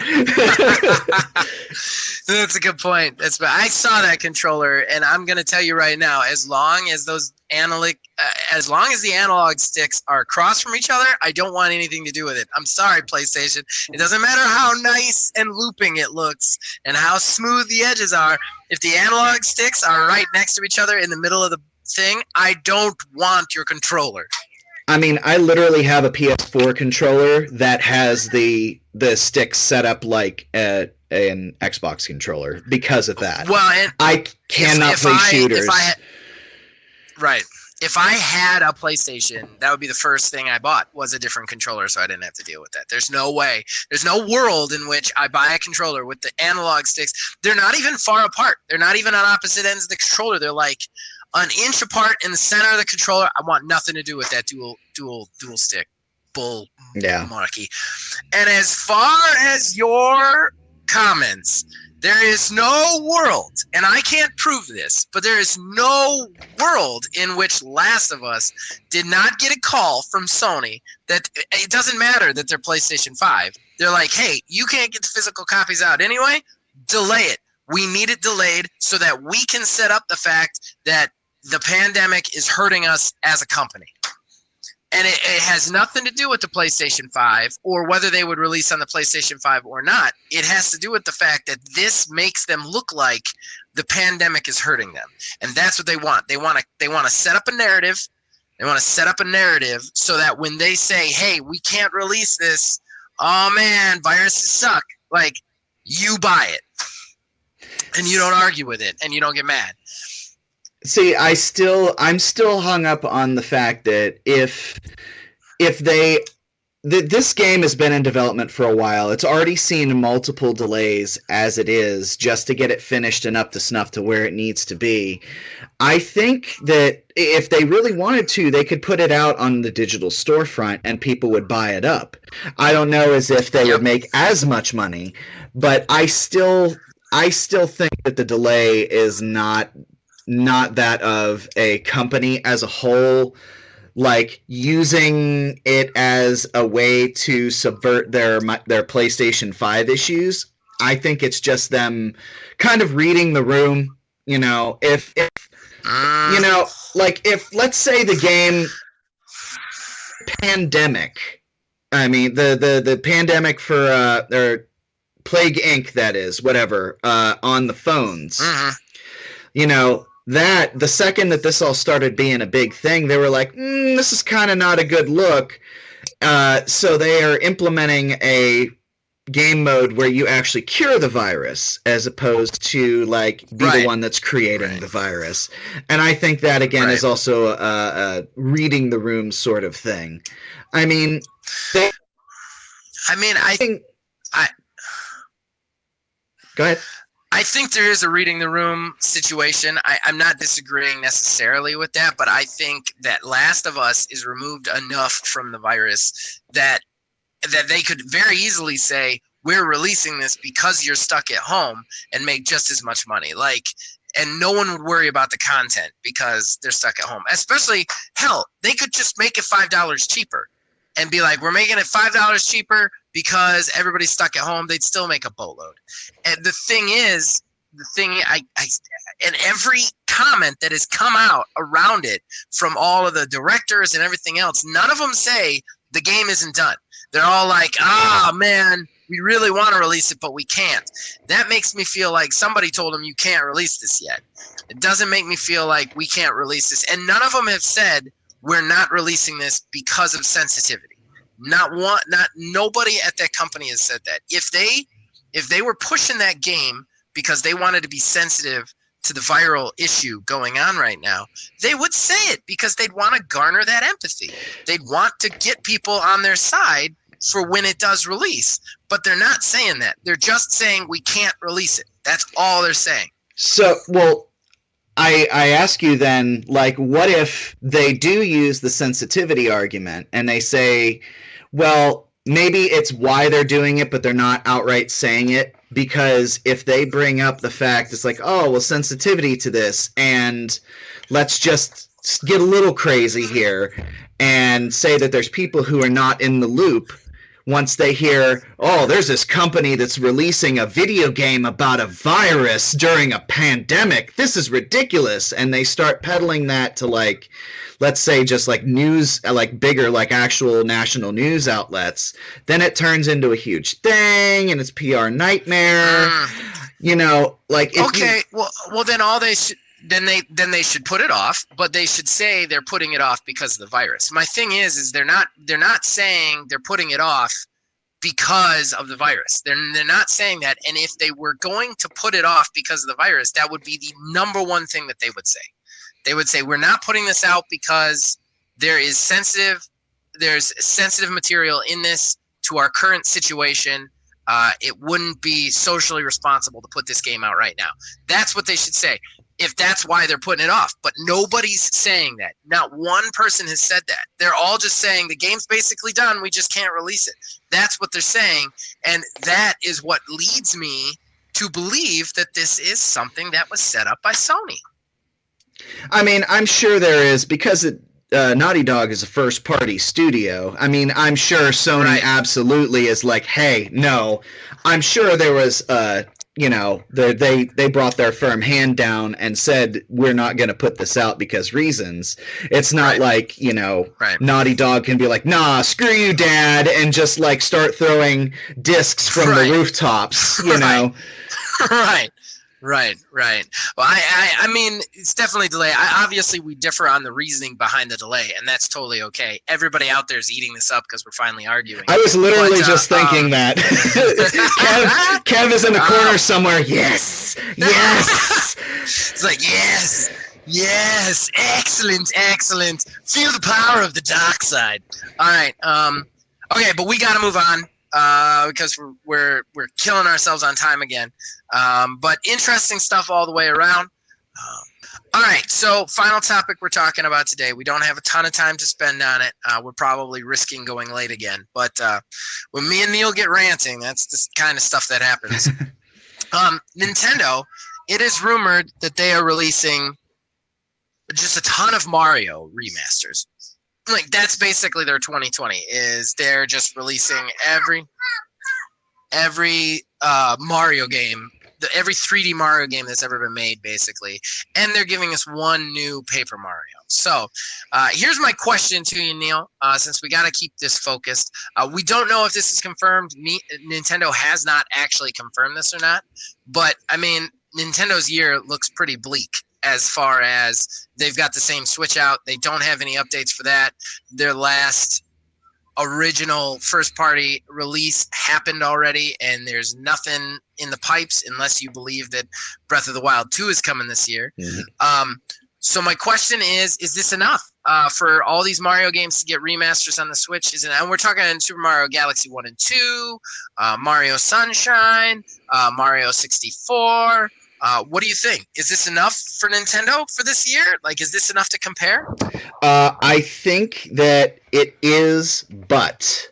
That's a good point. I saw that controller, and I'm going to tell you right now, as long as the analog sticks are across from each other, I don't want anything to do with it. I'm sorry, PlayStation. It doesn't matter how nice and looping it looks and how smooth the edges are. If the analog sticks are right next to each other in the middle of the thing, I don't want your controller. I literally have a PS4 controller that has the sticks set up like an Xbox controller because of that. Well, and I cannot play shooters. If I had a PlayStation, that would be the first thing I bought was a different controller, so I didn't have to deal with that. There's no way. There's no world in which I buy a controller with the analog sticks. They're not even far apart. They're not even on opposite ends of the controller. They're like an inch apart in the center of the controller. I want nothing to do with that dual stick bull monarchy. And as far as your comments, there is no world, and I can't prove this, but there is no world in which Last of Us did not get a call from Sony that it doesn't matter that they're PlayStation 5. They're like, hey, you can't get the physical copies out anyway, delay it. We need it delayed so that we can set up the fact that the pandemic is hurting us as a company. And it has nothing to do with the PlayStation 5 or whether they would release on the PlayStation 5 or not. It has to do with the fact that this makes them look like the pandemic is hurting them, and that's what they want. They want to set up a narrative. They want to set up a narrative so that when they say, "Hey, we can't release this. Oh man, viruses suck." Like, you buy it, and you don't argue with it, and you don't get mad. See, I'm still hung up on the fact that if this game has been in development for a while. It's already seen multiple delays as it is, just to get it finished and up to snuff to where it needs to be. I think that if they really wanted to, they could put it out on the digital storefront and people would buy it up. I don't know as if they would make as much money, but I still think that the delay is not that of a company as a whole, like using it as a way to subvert their PlayStation 5 issues. I think it's just them kind of reading the room. You know, if you know, like if let's say the game Pandemic, I mean the Pandemic for or Plague Inc. that is, whatever, on the phones. You know, that the second that this all started being a big thing, they were like, this is kind of not a good look. So they are implementing a game mode where you actually cure the virus as opposed to like be the one that's creating the virus. And I think that again is also a reading the room sort of thing. I mean, I think go ahead. I think there is a reading the room situation. I'm not disagreeing necessarily with that, but I think that Last of Us is removed enough from the virus that they could very easily say, we're releasing this because you're stuck at home, and make just as much money. Like, and no one would worry about the content because they're stuck at home. Especially, hell, they could just make it $5 cheaper and be like, we're making it $5 cheaper because everybody's stuck at home. They'd still make a boatload. And the thing is, and every comment that has come out around it from all of the directors and everything else, none of them say the game isn't done. They're all like, man, we really want to release it, but we can't. That makes me feel like somebody told them you can't release this yet. It doesn't make me feel like we can't release this. And none of them have said we're not releasing this because of sensitivity. Nobody at that company has said that. If they were pushing that game because they wanted to be sensitive to the viral issue going on right now, they would say it because they'd want to garner that empathy. They'd want to get people on their side for when it does release. But they're not saying that. They're just saying we can't release it. That's all they're saying. So, well, I ask you then, like, what if they do use the sensitivity argument and they say, well, maybe it's why they're doing it, but they're not outright saying it, because if they bring up the fact, it's like, oh, well, sensitivity to this, and let's just get a little crazy here and say that there's people who are not in the loop once they hear, oh, there's this company that's releasing a video game about a virus during a pandemic. This is ridiculous. And they start peddling that to, like, let's say just like news, like bigger, like actual national news outlets. Then it turns into a huge thing and it's PR nightmare. You know, like. Okay, well, then all they should. Then they should put it off, but they should say they're putting it off because of the virus. My thing is they're not saying they're putting it off because of the virus. They're not saying that. And if they were going to put it off because of the virus, that would be the number one thing that they would say. They would say, we're not putting this out because there's sensitive material in this to our current situation. It wouldn't be socially responsible to put this game out right now. That's what they should say, if that's why they're putting it off. But nobody's saying that. Not one person has said that. They're all just saying the game's basically done, we just can't release it. That's what they're saying, and that is what leads me to believe that this is something that was set up by Sony. I mean, I'm sure there is, because Naughty Dog is a first-party studio. I mean, I'm sure Sony absolutely is like, hey, no. I'm sure there was you know, they brought their firm hand down and said, we're not going to put this out because reasons. It's not like, you know, Naughty Dog can be like, nah, screw you, Dad, and just like start throwing discs from the rooftops, you know. Right. Well, I mean, it's definitely delay. Obviously, we differ on the reasoning behind the delay, and that's totally okay. Everybody out there is eating this up because we're finally arguing. I was literally just thinking that. Kev is in the corner somewhere. Yes. It's like, yes, excellent. Feel the power of the dark side. All right. Okay, but we got to move on. Because we're killing ourselves on time again. But interesting stuff all the way around. All right, so final topic we're talking about today. We don't have a ton of time to spend on it. We're probably risking going late again. But when me and Neil get ranting, that's the kind of stuff that happens. Nintendo, it is rumored that they are releasing just a ton of Mario remasters. Like, that's basically their 2020, is they're just releasing every Mario game, every 3D Mario game that's ever been made, basically, and they're giving us one new Paper Mario. So here's my question to you, Neil, since we got to keep this focused. We don't know if this is confirmed. Nintendo has not actually confirmed this or not, but, I mean, Nintendo's year looks pretty bleak. As far as they've got the same Switch out. They don't have any updates for that. Their last original first-party release happened already, and there's nothing in the pipes unless you believe that Breath of the Wild 2 is coming this year. Mm-hmm. So my question is this enough for all these Mario games to get remasters on the Switch? And we're talking Super Mario Galaxy 1 and 2, Mario Sunshine, Mario 64. What do you think? Is this enough for Nintendo for this year? Like, is this enough to compare? I think that it is, but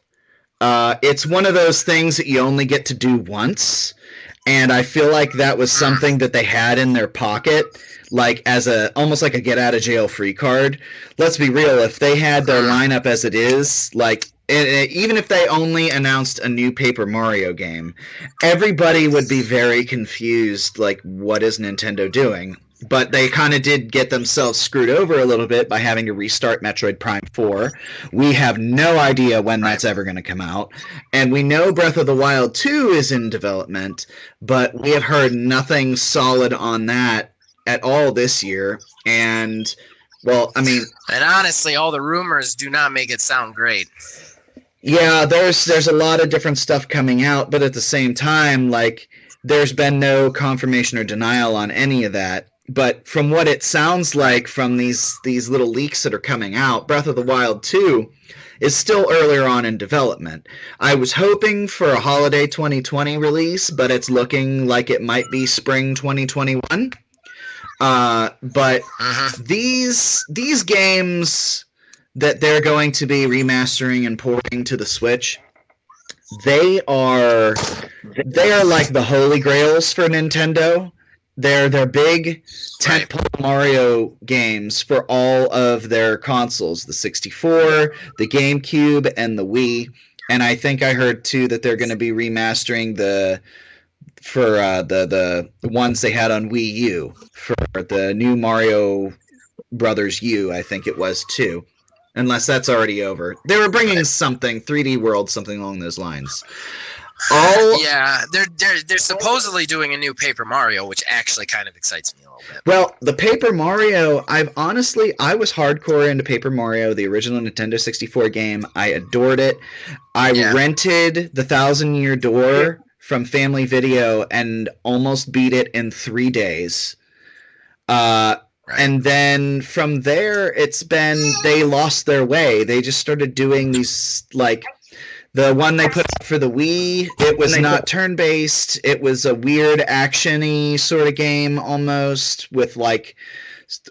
it's one of those things that you only get to do once, and I feel like that was something that they had in their pocket, like as almost like a get out of jail free card. Let's be real, if they had their lineup as it is, like, even if they only announced a new Paper Mario game, everybody would be very confused, like, what is Nintendo doing? But they kind of did get themselves screwed over a little bit by having to restart Metroid Prime 4. We have no idea when that's ever going to come out. And we know Breath of the Wild 2 is in development, but we have heard nothing solid on that at all this year. And, well, I mean... And honestly, all the rumors do not make it sound great. Yeah, there's a lot of different stuff coming out, but at the same time, like, there's been no confirmation or denial on any of that. But from what it sounds like from these little leaks that are coming out, Breath of the Wild 2 is still earlier on in development. I was hoping for a holiday 2020 release, but it's looking like it might be spring 2021. But these games that they're going to be remastering and porting to the Switch, they are like the holy grails for Nintendo. They're big tentpole Mario games for all of their consoles, the 64, the GameCube, and the Wii. And I think I heard too that they're going to be remastering the ones they had on Wii U for the new Mario Brothers U, I think it was too. Unless that's already over. They were bringing something, 3D World, something along those lines. Yeah, they're supposedly doing a new Paper Mario, which actually kind of excites me a little bit. Well, the Paper Mario, I was hardcore into Paper Mario, the original Nintendo 64 game. I adored it. I rented The Thousand Year Door from Family Video and almost beat it in 3 days. And then from there, they lost their way. They just started doing these, like, the one they put for the Wii, it was not turn-based. It was a weird action-y sort of game almost with, like,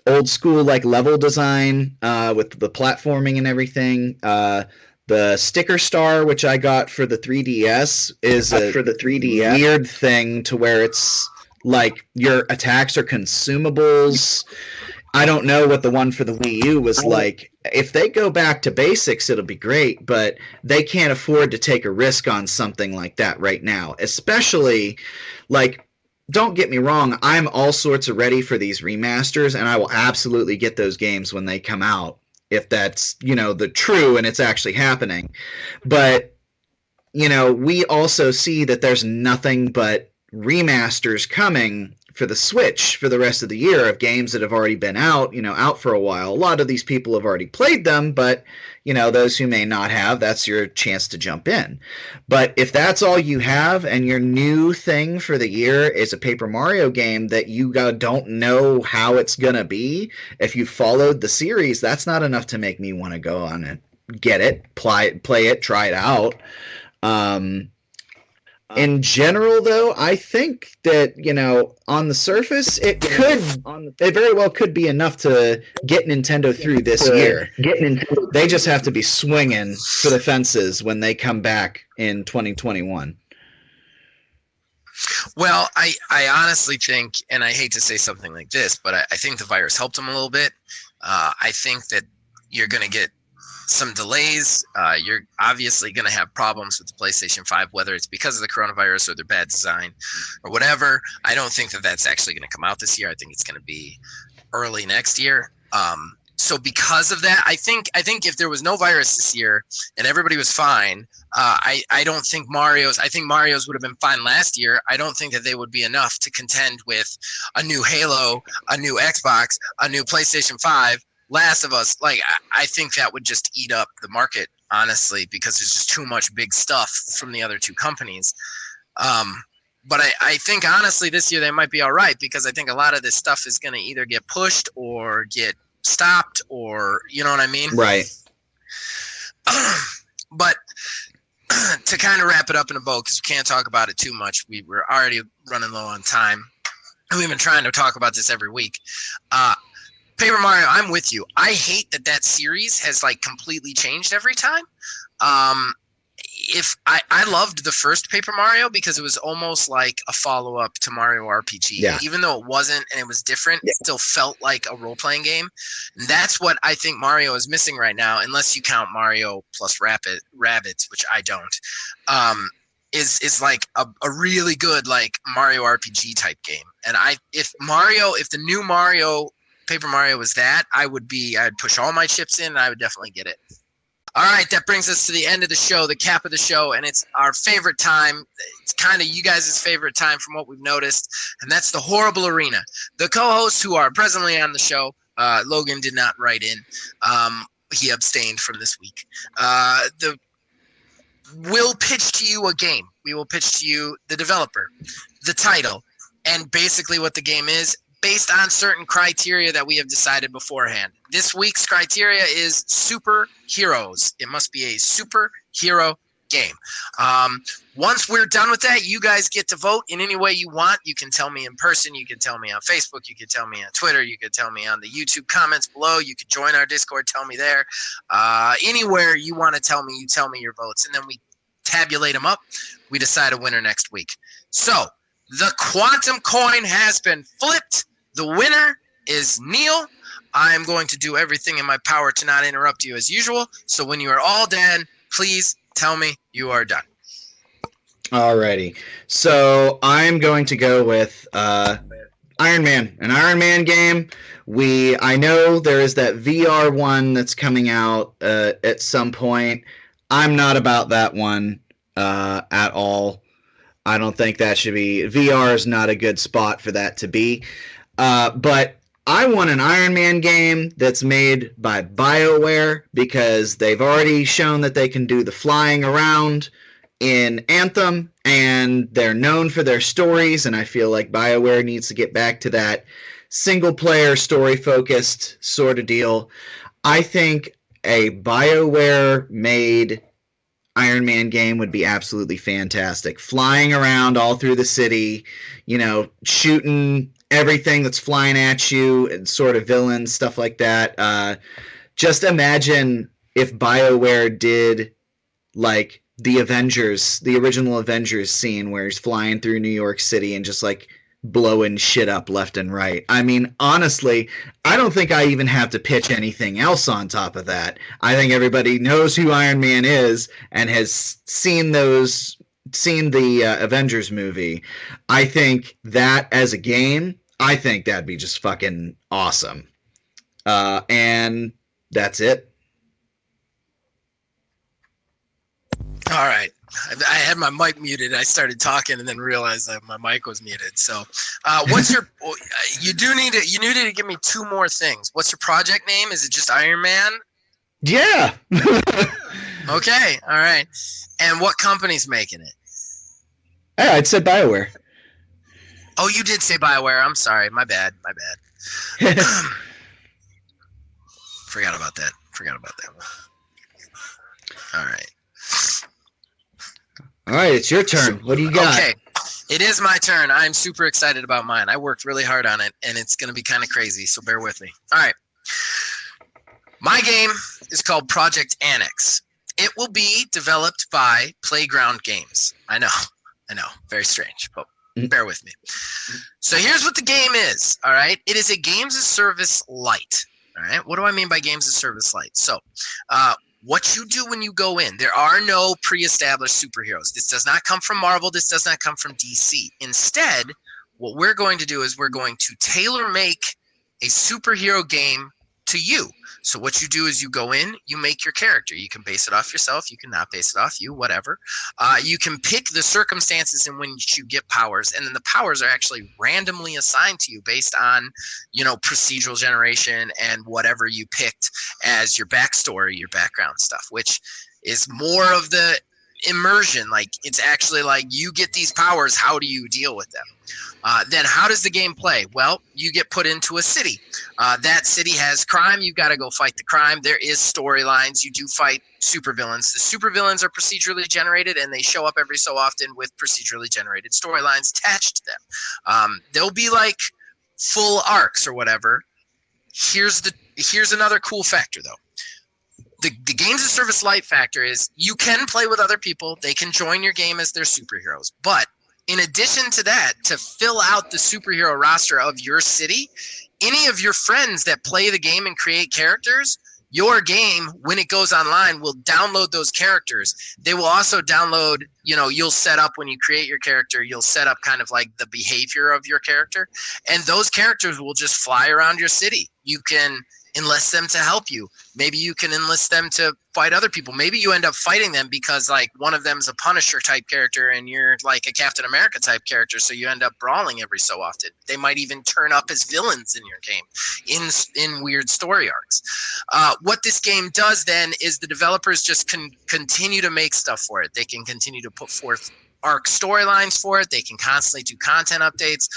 old school, like, level design with the platforming and everything. The Sticker Star, which I got for the 3DS, is a weird thing to where it's like your attacks are consumables. I don't know what the one for the Wii U was like. If they go back to basics, it'll be great, but they can't afford to take a risk on something like that right now. Especially, like, don't get me wrong, I'm all sorts of ready for these remasters, and I will absolutely get those games when they come out, if that's, the true and it's actually happening. But, we also see that there's nothing but remasters coming for the Switch for the rest of the year of games that have already been out, out for a while. A lot of these people have already played them, but those who may not have, that's your chance to jump in. But if that's all you have and your new thing for the year is a Paper Mario game that you don't know how it's going to be, if you followed the series, that's not enough to make me want to go on and get it, play it, try it out. In general, though, I think that, on the surface, it very well could be enough to get Nintendo through this year. They just have to be swinging for the fences when they come back in 2021. Well, I honestly think, and I hate to say something like this, but I think the virus helped them a little bit. I think that you're going to get some delays. You're obviously going to have problems with the PlayStation 5, whether it's because of the coronavirus or their bad design or whatever. I don't think that that's actually going to come out this year. I think it's going to be early next year. So because of that, I think if there was no virus this year and everybody was fine, I don't think Mario's would have been fine last year. I don't think that they would be enough to contend with a new Halo, a new Xbox, a new PlayStation 5, Last of Us. Like, I think that would just eat up the market, honestly, because there's just too much big stuff from the other two companies. But I think, honestly, this year they might be all right, because I think a lot of this stuff is going to either get pushed or get stopped, or, you know what I mean? Right. But to kind of wrap it up in a bow, because we can't talk about it too much. We're already running low on time. We've been trying to talk about this every week. Paper Mario, I'm with you. I hate that series has like completely changed every time. If I loved the first Paper Mario because it was almost like a follow-up to Mario RPG. Yeah. Even though it wasn't and it was different, it still felt like a role-playing game. And that's what I think Mario is missing right now, unless you count Mario plus Rabbids, which I don't. Is like a really good like Mario RPG type game. And if the new Mario Paper Mario was that, I'd push all my chips in and I would definitely get it. All right, that brings us to the end of the show, the cap of the show, and it's our favorite time. It's kind of you guys' favorite time from what we've noticed, and that's the Horrible Arena. The co-hosts who are presently on the show, Logan did not write in. He abstained from this week. We'll pitch to you a game. We will pitch to you the developer, the title, and basically what the game is, based on certain criteria that we have decided beforehand. This week's criteria is superheroes. It must be a superhero game. Once we're done with that, you guys get to vote in any way you want. You can tell me in person. You can tell me on Facebook. You can tell me on Twitter. You can tell me on the YouTube comments below. You can join our Discord. Tell me there. Anywhere you want to tell me, you tell me your votes. And then we tabulate them up. We decide a winner next week. So the quantum coin has been flipped. The winner is Neil. I am going to do everything in my power to not interrupt you as usual. So when you are all done, please tell me you are done. Alrighty. So I'm going to go with Iron Man, an Iron Man game. I know there is that VR one that's coming out at some point. I'm not about that one at all. I don't think that should be. VR is not a good spot for that to be. But I want an Iron Man game that's made by BioWare, because they've already shown that they can do the flying around in Anthem, and they're known for their stories, and I feel like BioWare needs to get back to that single-player, story-focused sort of deal. I think a BioWare-made Iron Man game would be absolutely fantastic. Flying around all through the city, shooting everything that's flying at you, and sort of villains, stuff like that. Just imagine if BioWare did like the Avengers, the original Avengers scene where he's flying through New York City and just like blowing shit up left and right. I mean, honestly, I don't think I even have to pitch anything else on top of that. I think everybody knows who Iron Man is and has seen the Avengers movie. I think that as a game, I think that'd be just fucking awesome. And that's it. All right. I had my mic muted. I started talking and then realized that my mic was muted. So, what's your? You need to give me 2 more things. What's your project name? Is it just Iron Man? Yeah. Okay, all right. And what company's making it? Yeah, I'd said BioWare. Oh, you did say BioWare. I'm sorry. My bad. Forgot about that one. All right. All right, it's your turn. What do you got? Okay. It is my turn. I'm super excited about mine. I worked really hard on it, and it's going to be kind of crazy, so bear with me. All right. My game is called Project Annex. It will be developed by Playground Games. I know. Very strange, but bear with me. So here's what the game is, all right? It is a games as service light, all right? What do I mean by games as service light? So what you do when you go in, there are no pre-established superheroes. This does not come from Marvel. This does not come from DC. Instead, what we're going to do is we're going to tailor make a superhero game to you. So what you do is you go in, you make your character. You can base it off yourself. You can not base it off you, whatever. You can pick the circumstances in which you get powers, and then the powers are actually randomly assigned to you based on, procedural generation and whatever you picked as your backstory, your background stuff, which is more of the immersion. Like, it's actually like, you get these powers, how do you deal with them? Then how does the game play? Well, you get put into a city. That city has crime. You've got to go fight the crime. There is storylines. You do fight supervillains. The supervillains are procedurally generated, and they show up every so often with procedurally generated storylines attached to them. They'll be like full arcs or whatever. Here's another cool factor, though. The games as service light factor is you can play with other people. They can join your game as their superheroes. But in addition to that, to fill out the superhero roster of your city, any of your friends that play the game and create characters, your game, when it goes online, will download those characters. They will also download, you'll set up when you create your character, you'll set up kind of like the behavior of your character. And those characters will just fly around your city. You can enlist them to help you. Maybe you can enlist them to fight other people. Maybe you end up fighting them because like one of them's a Punisher type character and you're like a Captain America type character, so you end up brawling every so often. They might even turn up as villains in your game in weird story arcs. What this game does then is the developers just can continue to make stuff for it. They can continue to put forth arc storylines for it. They can constantly do content updates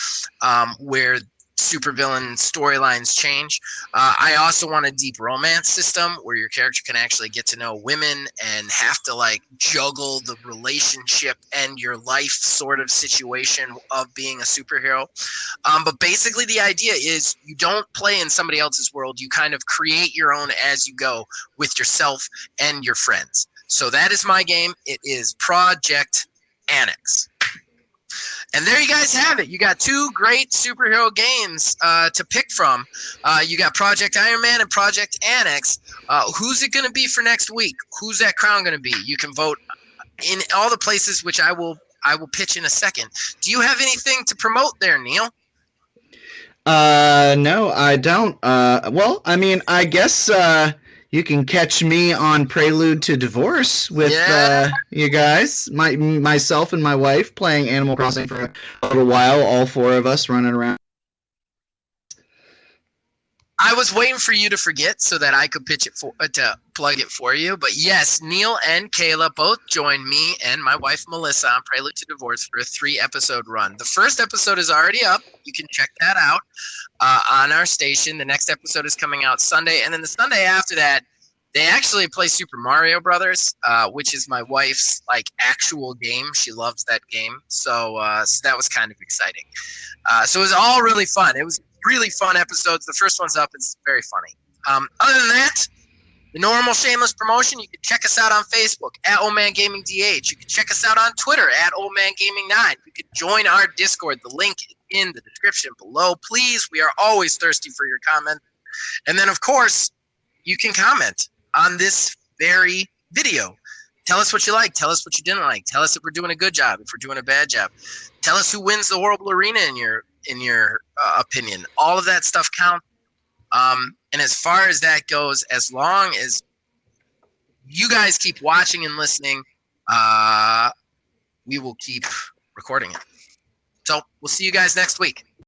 where supervillain storylines change. I also want a deep romance system where your character can actually get to know women and have to like juggle the relationship and your life sort of situation of being a superhero. But basically the idea is you don't play in somebody else's world. You kind of create your own as you go with yourself and your friends. So that is my game. It is Project Annex. And there you guys have it. You got 2 great superhero games to pick from. You got Project Iron Man and Project Annex. Who's it going to be for next week? Who's that crown going to be? You can vote in all the places, which I will pitch in a second. Do you have anything to promote there, Neil? No, I don't. Well, I mean, I guess you can catch me on Prelude to Divorce with you guys, myself and my wife playing Animal Crossing for a little while. All 4 of us running around. I was waiting for you to forget so that I could pitch it to plug it for you. But yes, Neil and Kayla both joined me and my wife Melissa on Prelude to Divorce for a 3-episode run. The first episode is already up. You can check that out on our station. The next episode is coming out Sunday, and then the Sunday after that, they actually play Super Mario Brothers, which is my wife's like actual game. She loves that game, so that was kind of exciting. So it was all really fun. It was really fun episodes. The first one's up. It's very funny. Other than that, the normal shameless promotion, you can check us out on Facebook at Old Man Gaming DH. You can check us out on Twitter at Old Man Gaming 9. You can join our Discord. The link is in the description below. Please, we are always thirsty for your comment. And then, of course, you can comment on this very video. Tell us what you like. Tell us what you didn't like. Tell us if we're doing a good job, if we're doing a bad job. Tell us who wins the horrible arena in your opinion. All of that stuff counts. And as far as that goes, as long as you guys keep watching and listening, we will keep recording it. So we'll see you guys next week.